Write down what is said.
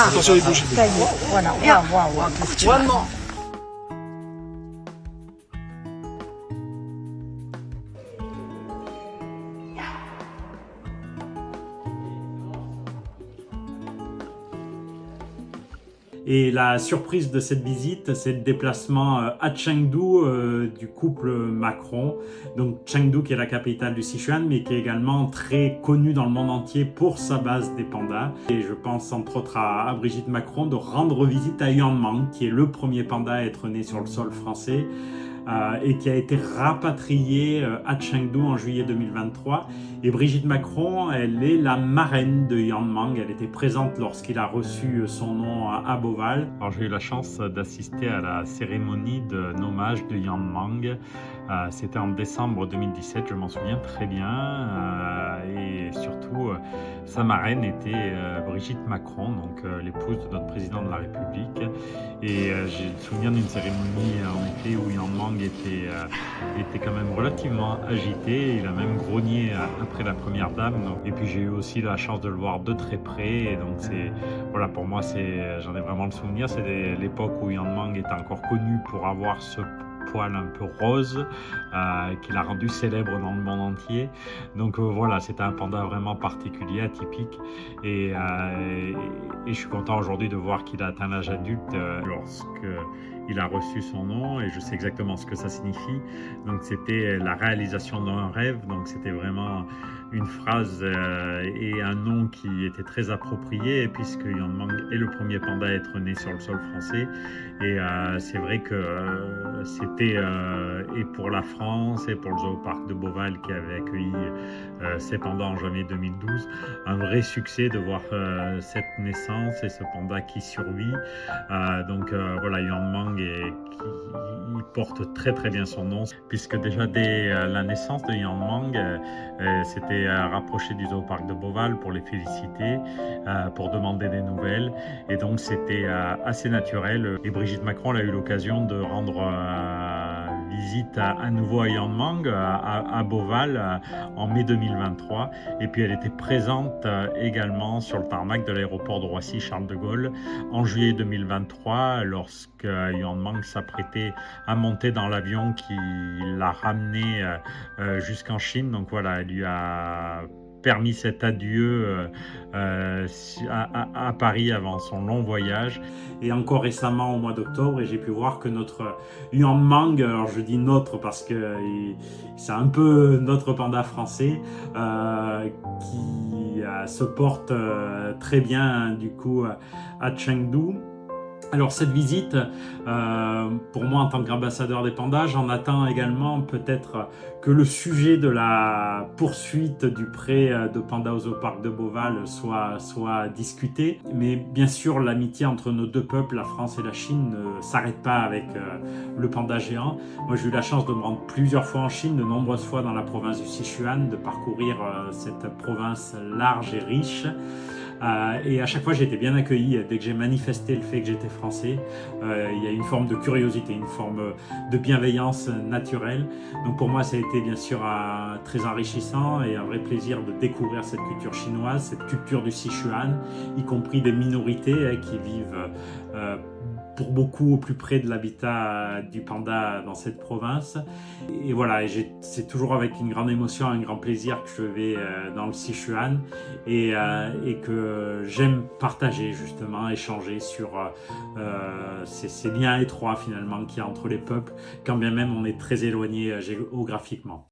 Attention les bougies. Ça y est, voilà. Waouh, waouh, qu'est-ce que tu One more. Et la surprise de cette visite, c'est le déplacement à Chengdu du couple Macron. Donc Chengdu qui est la capitale du Sichuan, mais qui est également très connue dans le monde entier pour sa base des pandas. Et je pense entre autres à Brigitte Macron de rendre visite à Yuanmang, qui est le premier panda à être né sur le sol français. Et qui a été rapatrié à Chengdu en juillet 2023. Et Brigitte Macron, elle est la marraine de Yuanmang. Elle était présente lorsqu'il a reçu son nom à Beauval. Alors j'ai eu la chance d'assister à la cérémonie de nommage de Yuanmang. C'était en décembre 2017, je m'en souviens très bien. Et surtout, sa marraine était Brigitte Macron, donc l'épouse de notre président de la République. Et j'ai le souvenir d'une cérémonie en effet où Yuanmang était quand même relativement agité. Il a même grogné après la première dame. Donc, et puis j'ai eu aussi la chance de le voir de très près. Et donc c'est voilà, pour moi j'en ai vraiment le souvenir. C'est l'époque où Yuanmang était encore connu pour avoir ce poil un peu rose qu'il a rendu célèbre dans le monde entier. Donc voilà, c'était un panda vraiment particulier, atypique, et je suis content aujourd'hui de voir qu'il a atteint l'âge adulte lorsque il a reçu son nom, et je sais exactement ce que ça signifie. Donc c'était la réalisation d'un rêve, donc c'était vraiment une phrase et un nom qui était très approprié, puisque Yuanmang est le premier panda à être né sur le sol français. Et c'est vrai que c'était et pour la France et pour le zooparc de Beauval qui avait accueilli ces pandas en janvier 2012, un vrai succès de voir cette naissance et ce panda qui survit. Donc voilà, Yuanmang il porte très très bien son nom, puisque déjà dès la naissance de Yuanmang, c'était rapproché du zooparc de Beauval pour les féliciter, pour demander des nouvelles, et donc c'était assez naturel. Et Brigitte Macron a eu l'occasion de rendre visite à nouveau à Yuanmang, à Beauval, en mai 2023, et puis elle était présente également sur le tarmac de l'aéroport de Roissy-Charles de Gaulle en juillet 2023, lorsque Yuanmang s'apprêtait à monter dans l'avion qui l'a ramené jusqu'en Chine. Donc voilà, elle lui a permis cet adieu à Paris avant son long voyage. Et encore récemment au mois d'octobre, et j'ai pu voir que notre Yuanmang, alors je dis notre parce que c'est un peu notre panda français, qui se porte très bien du coup à Chengdu. Alors cette visite, pour moi en tant qu'ambassadeur des pandas, j'en attends également peut-être que le sujet de la poursuite du prêt de pandas au zooparc de Beauval soit discuté. Mais bien sûr, l'amitié entre nos deux peuples, la France et la Chine, ne s'arrête pas avec le panda géant. Moi j'ai eu la chance de me rendre plusieurs fois en Chine, de nombreuses fois dans la province du Sichuan, de parcourir cette province large et riche. Et à chaque fois j'ai été bien accueilli. Dès que j'ai manifesté le fait que j'étais français, il y a une forme de curiosité, une forme de bienveillance naturelle. Donc pour moi ça a été bien sûr très enrichissant et un vrai plaisir de découvrir cette culture chinoise, cette culture du Sichuan, y compris des minorités qui vivent pour beaucoup au plus près de l'habitat du panda dans cette province. Et voilà, c'est toujours avec une grande émotion, un grand plaisir que je vais dans le Sichuan, et que j'aime partager justement, échanger sur ces liens étroits finalement qu'il y a entre les peuples, quand bien même on est très éloignés géographiquement.